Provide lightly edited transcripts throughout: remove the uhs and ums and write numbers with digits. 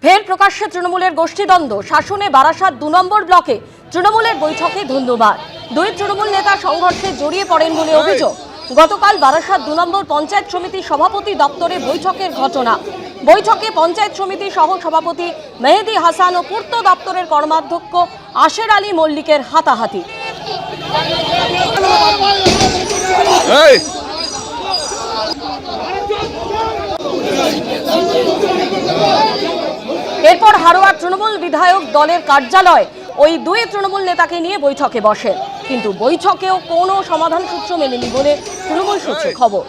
ফের প্রকাশ্যে তৃণমূলের গোষ্ঠীদ্বন্দ্ব। শাসনে বারাসাত ২ নম্বর ব্লকে তৃণমূলের বৈঠকে ধন্যবাদ। দুই তৃণমূল নেতা সংঘর্ষে জড়িয়ে পড়েন বলে অভিযোগ। গতকাল বারাসাত ২ নম্বর পঞ্চায়েত সমিতি সভাপতি দপ্তরে বৈঠকের ঘটনা। বৈঠকে পঞ্চায়েত সমিতি সহ সভাপতি মেহেদি হাসান ও পূর্ত দপ্তরের কর্মাধ্যক্ষ আশের আলী মল্লিকের হাতাহাতি। এরপর হারোয়ার তৃণমূল বিধায়ক দলের কার্যালয় ওই দুই তৃণমূল নেতাকে নিয়ে বৈঠকে বসেন, কিন্তু বৈঠকেও কোনো সমাধান সূত্র মেলেনি বলে তৃণমূল সূত্রে খবর।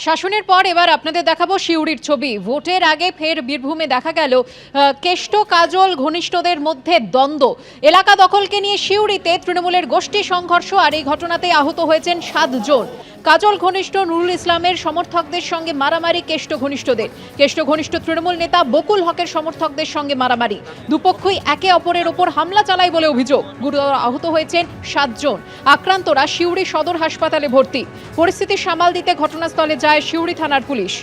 শাসনের পর এবার আপনাদের দেখাবো সিউড়ির ছবি। ভোটের আগে ফের বীরভূমে দেখা গেল কেষ্ট কাজল ঘনিষ্ঠদের মধ্যে দ্বন্দ্ব। এলাকা দখলকে নিয়ে সিউড়িতে তৃণমূলের গোষ্ঠী সংঘর্ষ, আর এই ঘটনাতে আহত হয়েছেন 7 জন। কাজল ঘনিষ্ঠ নুরুল ইসলামের সমর্থকদের সঙ্গে মারামারি কেষ্ট ঘনিষ্ঠদের। কেষ্ট ঘনিষ্ঠ তৃণমূল নেতা বকুল হকের সমর্থকদের সঙ্গে মারামারি। দুপক্ষই একে অপরের ওপর হামলা চালায় বলে অভিযোগ। গুরুতর আহত হয়েছেন 7 জন। আক্রান্তরা সিউড়ি সদর হাসপাতালে ভর্তি। পরিস্থিতি সামাল দিতে ঘটনাস্থলে যায় সিউড়ি থানার পুলিশ।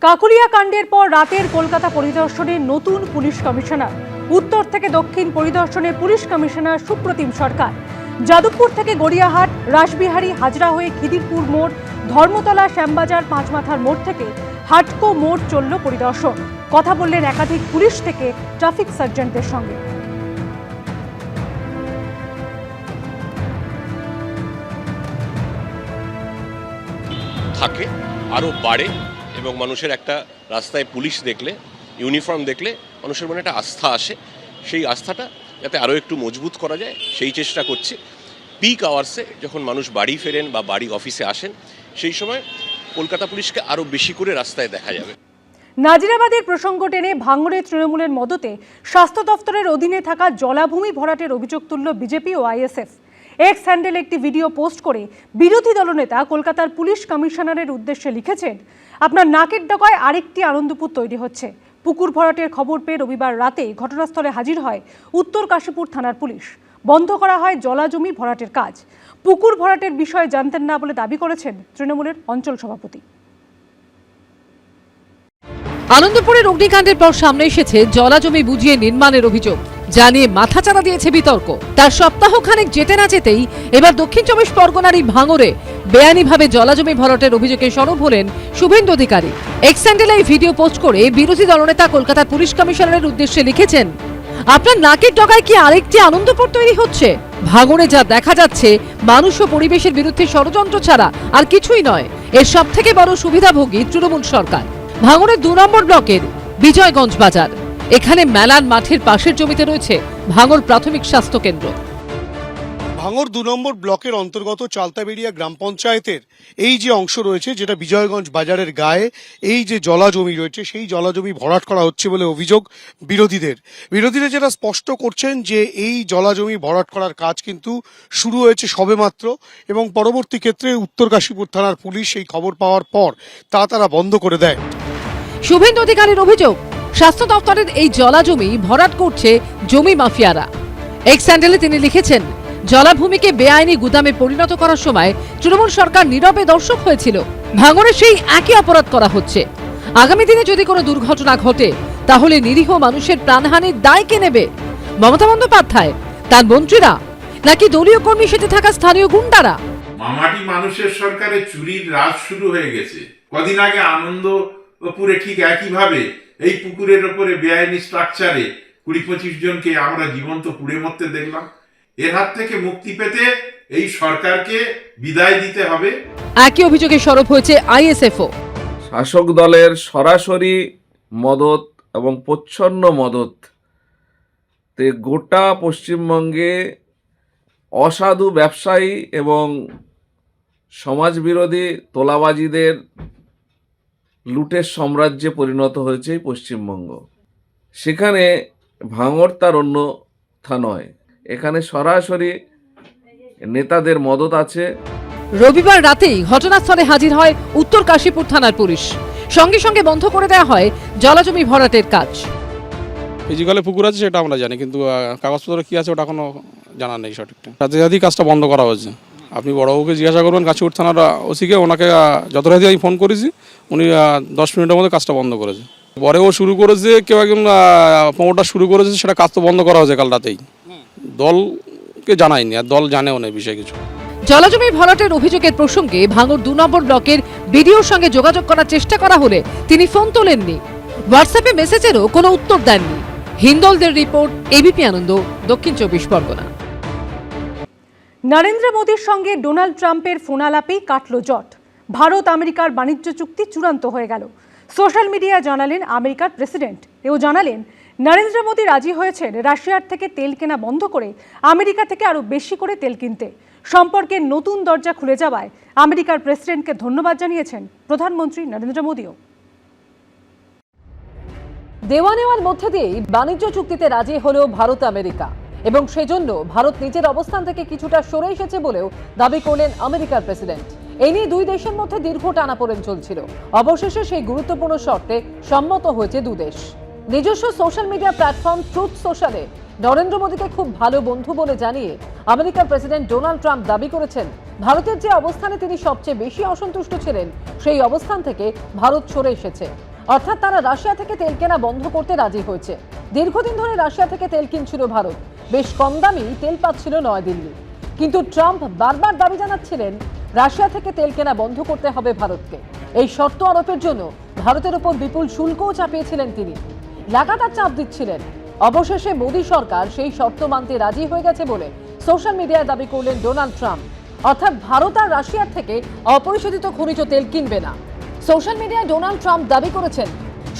কাকুলিয়া কাণ্ডের পর রাতের কলকাতা পরিদর্শনে নতুন পুলিশ কমিশনার। উত্তর থেকে দক্ষিণ পরিদর্শনে পুলিশ কমিশনার সুপ্রতিম সরকার। যাদবপুর থেকে গড়িয়াহাট, রাসবিহারী, হাজরা হয়ে খিদিরপুর মোড়, ধর্মতলা, শ্যামবাজার, পাঁচমাথার মোড় থেকে হাটকো মোড় চলল পরিদর্শন। কথা বললেন একাধিক পুলিশ থেকে ট্রাফিক সার্জেন্টদের সঙ্গে। থাকে আরও বাড়ে এবং মানুষের একটা রাস্তায় পুলিশ দেখলে, ইউনিফর্ম দেখলে মানুষের মনে একটা আস্থা আসে। সেই আস্থাটা যাতে আরও একটু মজবুত করা যায় সেই চেষ্টা করছে। পিক আওয়ার্সে যখন মানুষ বাড়ি ফেরেন বা বাড়ি অফিসে আসেন, সেই সময় কলকাতা পুলিশকে আরও বেশি করে রাস্তায় দেখা যাবে। নাজিরাবাদের প্রসঙ্গ টেনে ভাঙড়ে তৃণমূলের মদতে স্বাস্থ্য দফতরের অধীনে থাকা জলাভূমি ভরাটের অভিযোগ তুলল বিজেপি ও আইএসএফ। এক্স হ্যান্ডেলে একটি ভিডিও পোস্ট করে বিরোধী দলনেতা কলকাতার পুলিশ কমিশনারের উদ্দেশ্যে লিখেছেন, আপনার নাকের ডগায় আরেকটি আনন্দপুর তৈরি হচ্ছে। পুকুর ভরাটের খবর পেয়ে রবিবার রাতে ঘটনাস্থলে হাজির হয় উত্তর কাশীপুর থানার পুলিশ। বন্ধ করা হয় জলাজমি ভরাটের কাজ। পুকুর ভরাটের বিষয়ে জানতেন না বলে দাবি করেছেন তৃণমূলের অঞ্চল সভাপতি। আনন্দপুরের অগ্নিকাণ্ডের পর সামনে এসেছে জলাজমি বুঝিয়ে নির্মাণের অভিযোগ, যা নিয়ে মাথাচাড়া দিয়েছে বিতর্ক। তার সপ্তাহখানেক যেতে না যেতেই এবার দক্ষিণ চব্বিশ পরগনারই ভাঙড়ে বেআইনিভাবে জলাজমি ভরাটের অভিযোগে সরব হলেন শুভেন্দু অধিকারী। এক্স হ্যান্ডেলে এই ভিডিও পোস্ট করে বিরোধী দলনেতা কলকাতার পুলিশ কমিশনারের উদ্দেশ্যে লিখেছেন, আপনার নাকের ডগায় কি আরেকটি আনন্দপুর তৈরি হচ্ছে? ভাঙড়ে যা দেখা যাচ্ছে মানুষ ও পরিবেশের বিরুদ্ধে ষড়যন্ত্র ছাড়া আর কিছুই নয়। এর সব থেকে বড় সুবিধাভোগী তৃণমূল সরকার। ভাঙড়ের 2 নম্বর ব্লকের বিজয়গঞ্জ বাজার, এখানে মেলান মাঠের পাশের জমিতে রয়েছে ভাঙড় প্রাথমিক স্বাস্থ্য কেন্দ্র। ভাঙড় 2 নম্বর ব্লকের অন্তর্গত চালতাবেড়িয়া গ্রাম পঞ্চায়েতের এই যে অংশ রয়েছে, যেটা বিজয়গঞ্জ বাজারের গায়ে এই যে জলাজমি রয়েছে, সেই জলাজমি ভরাট করা হচ্ছে বলে অভিযোগ বিরোধীদের। বিরোধীরা যেটা স্পষ্ট করছেন যে এই জলাজমি ভরাট করার কাজ কিন্তু শুরু হয়েছে সবেমাত্র, এবং পরবর্তী ক্ষেত্রে উত্তর কাশীপুর থানার পুলিশ এই খবর পাওয়ার পর তারা বন্ধ করে দেয়। শুভেন্দু অধিকারীর অভিযোগ, স্বাস্থ্য দপ্তরের এই জলাজমি ভরাট করছে জমি মাফিয়ারা। এক্স হ্যান্ডেলে তিনি লিখেছেন, জলাভূমিকে বেআইনি গুদামে পরিণত করার সময় তৃণমূল সরকার নীরবে দর্শক হয়েছিল। ভাঙড়ে সেই একই অপরাধ করা হচ্ছে। আগামী দিনে যদি কোনো দুর্ঘটনা ঘটে, তাহলে নিরীহ মানুষের প্রাণহানির দায় কে নেবে? মমতা বন্দ্যোপাধ্যায়, তার মন্ত্রীরা, নাকি দলীয় কর্মী সেজে থাকা স্থানীয় গুন্ডারা? মামাটি মানুষের সরকারে চুরির রাজ শুরু হয়ে গেছে। কদিন আগে আনন্দপুরে ঠিক একইভাবে এই পুকুরের ওপরে বেআইনি স্ট্রাকচারে 20-25 জনকে আমরা জীবন্ত পুড়ে মরতে দেখলাম। এর হাত থেকে মুক্তি পেতে এই সরকারকে বিদায় দিতে হবে। একই অভিযোগে সরব হয়েছে আইএসএফও। শাসক দলের সরাসরি মদত এবং প্রচ্ছন্ন মদত তে গোটা পশ্চিমবঙ্গে অসাধু ব্যবসায়ী এবং সমাজবিরোধী তোলাবাজিদের লুটের সাম্রাজ্যে পরিণত হয়েছে পশ্চিমবঙ্গ। সেখানে ভাঙড় তার অন্যথা নয়। এখানে সরাসরি নেতাদের মদত আছে। রবিবার রাতেই ঘটনাস্থলে হাজির হয় উত্তর কাশীপুর থানার পুলিশ। সঙ্গে সঙ্গে বন্ধ করে দেওয়া হয় জলাজমি ভরাটের কাজ। ফিজিক্যালি পুকুর আছে সেটা আমরা জানি, কিন্তু কাগজপত্র কি আছে ওটা এখনো জানা নেই সঠিকটা। সাথে সাথেই কাজটা বন্ধ করা হয়েছে। আপনি বড়বাবুকে জিজ্ঞাসা করবেন, কাশীপুর থানার ওসিকে, ওনাকে যত রাতে আমি ফোন করেছি উনি 10 মিনিটের মধ্যে কাজটা বন্ধ করেছে। পরে ও শুরু করেছে, কেউ একজন প্রমোটার শুরু করেছে, সেটা কাজ তো বন্ধ করা হয়েছে কাল রাতেই। দলকে জানায়নি, আর দল জানেও না এই বিষয়ে কিছু। জলাজমি ভরাটের অভিযোগের প্রসঙ্গে ভাঙড় 2 নম্বর ব্লকের বিডিওর সঙ্গে যোগাযোগ করার চেষ্টা করা হলে তিনি ফোন তোলেননি। হোয়াটসঅ্যাপে মেসেজেরও কোনো উত্তর দেননি। হিন্দলদের রিপোর্ট, এবিপি আনন্দ, দক্ষিণ 24 পরগনা। নরেন্দ্র মোদীর সঙ্গে ডোনাল্ড ট্রাম্পের ফোনালাপেই কাটল জট। ভারত আমেরিকার বাণিজ্য চুক্তি চূড়ান্ত হয়ে গেল। সোশ্যাল মিডিয়া জানালেন আমেরিকার প্রেসিডেন্ট। এও জানালেন নরেন্দ্র মোদী রাজি হয়েছেন রাশিয়ার থেকে তেল কেনা বন্ধ করে আমেরিকা থেকে আরও বেশি করে তেল কিনতে। সম্পর্কের নতুন দরজা খুলে যাওয়ায় আমেরিকার প্রেসিডেন্টকে ধন্যবাদ জানিয়েছেন প্রধানমন্ত্রী নরেন্দ্র মোদীও। দেওয়া নেওয়ার মধ্যে দিয়েই বাণিজ্য চুক্তিতে রাজি হলো ভারত আমেরিকা, এবং সেজন্য ভারত নিজের অবস্থান থেকে কিছুটা সরে এসেছে বলেও দাবি করলেন আমেরিকার প্রেসিডেন্ট। এই নিয়ে দুই দেশের মধ্যে দীর্ঘ টানাপোড়েন চলছিল। অবশেষে সেই গুরুত্বপূর্ণ শর্তে সম্মত হয়েছে দুদেশ। নিজস্ব সোশ্যাল মিডিয়া প্ল্যাটফর্ম ট্রুথ সোশ্যালে নরেন্দ্র মোদীকে খুব ভালো বন্ধু বলে জানিয়ে আমেরিকার প্রেসিডেন্ট ডোনাল্ড ট্রাম্প দাবি করেছেন ভারতের যে অবস্থানে তিনি সবচেয়ে বেশি অসন্তুষ্ট ছিলেন সেই অবস্থান থেকে ভারত সরে এসেছে। অর্থাৎ তারা রাশিয়া থেকে তেল কেনা বন্ধ করতে রাজি হয়েছে। দীর্ঘদিন ধরে রাশিয়া থেকে তেল কিনছিল ভারত, বেশ কম দামেই তেল পাচ্ছিল নয়াদিল্লি। কিন্তু ট্রাম্প বারবার দাবি জানাচ্ছিলেন রাশিয়া থেকে তেল কেনা বন্ধ করতে হবে ভারতকে। এই শর্ত আরোপের জন্য ভারতের উপর বিপুল শুল্কও চাপিয়েছিলেন তিনি, লাগাতার চাপ দিচ্ছিলেন। অবশেষে মোদী সরকার সেই শর্ত মানতে রাজি হয়ে গেছে বলে সোশ্যাল মিডিয়ায় দাবি করলেন ডোনাল্ড ট্রাম্প। অর্থাৎ ভারত আর রাশিয়ার থেকে অপরিশোধিত খনিজ তেল কিনবে না। সোশ্যাল মিডিয়ায় ডোনাল্ড ট্রাম্প দাবি করেছেন,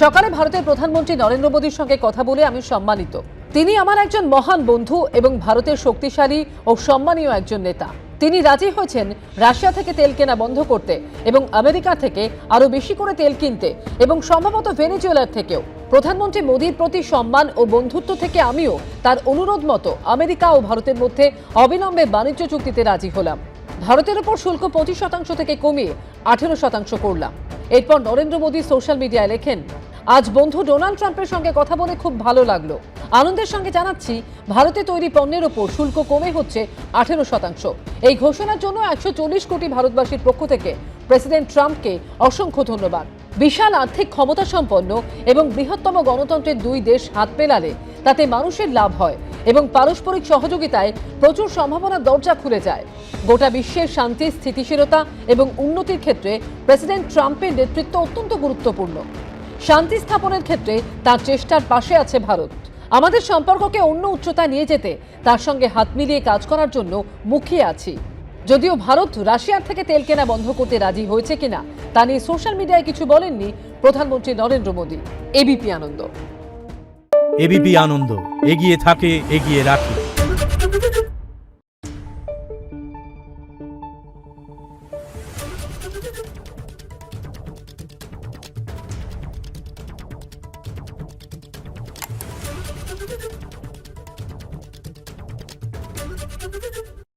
সকালে ভারতের প্রধানমন্ত্রী নরেন্দ্র মোদীর সঙ্গে কথা বলে আমি সম্মানিত। তিনি আমার একজন মহান বন্ধু এবং ভারতের শক্তিশালী ও সম্মানীয় একজন নেতা। তিনি রাজি হয়েছেন রাশিয়া থেকে তেল কেনা বন্ধ করতে এবং আমেরিকা থেকে আরো বেশি করে তেল কিনতে, এবং সম্ভবত ভেনেজুয়েলার থেকেও। প্রধানমন্ত্রী মোদীর প্রতি সম্মান ও বন্ধুত্ব থেকে আমিও তার অনুরোধ মতো আমেরিকা ও ভারতের মধ্যে অবিলম্বে বাণিজ্য চুক্তিতে রাজি হলাম। ভারতের উপর শুল্ক 25% থেকে কমিয়ে 18% করলাম। এরপর নরেন্দ্র মোদী সোশ্যাল মিডিয়ায় লেখেন, আজ বন্ধু ডোনাল্ড ট্রাম্পের সঙ্গে কথা বলে খুব ভালো লাগলো। আনন্দের সঙ্গে জানাচ্ছি ভারতে তৈরি পণ্যের ওপর শুল্ক কমে হচ্ছে 18%। এই ঘোষণার জন্য 140 কোটি ভারতবাসীর পক্ষ থেকে প্রেসিডেন্ট ট্রাম্পকে অসংখ্য ধন্যবাদ। বিশাল আর্থিক ক্ষমতা সম্পন্ন এবং বৃহত্তম গণতন্ত্রের দুই দেশ হাত মেলালে তাতে মানুষের লাভ হয় এবং পারস্পরিক সহযোগিতায় প্রচুর সম্ভাবনার দরজা খুলে যায়। গোটা বিশ্বের শান্তি, স্থিতিশীলতা এবং উন্নতির ক্ষেত্রে প্রেসিডেন্ট ট্রাম্পের নেতৃত্ব অত্যন্ত গুরুত্বপূর্ণ। শান্তি স্থাপনের ক্ষেত্রে তার চেষ্টার পাশে আছে ভারত। আমাদের সম্পর্ককে অন্য উচ্চতায় নিয়ে যেতে তার সঙ্গে হাত মিলিয়ে কাজ করার জন্য মুখিয়ে আছি। যদিও ভারত রাশিয়ার থেকে তেল কেনা বন্ধ করতে রাজি হয়েছে কিনা তা নিয়ে সোশ্যাল মিডিয়ায় কিছু বলেননি প্রধানমন্ত্রী নরেন্দ্র মোদী। এবিপি আনন্দ। এবিপি আনন্দ, এগিয়ে থাকে, এগিয়ে রাখে।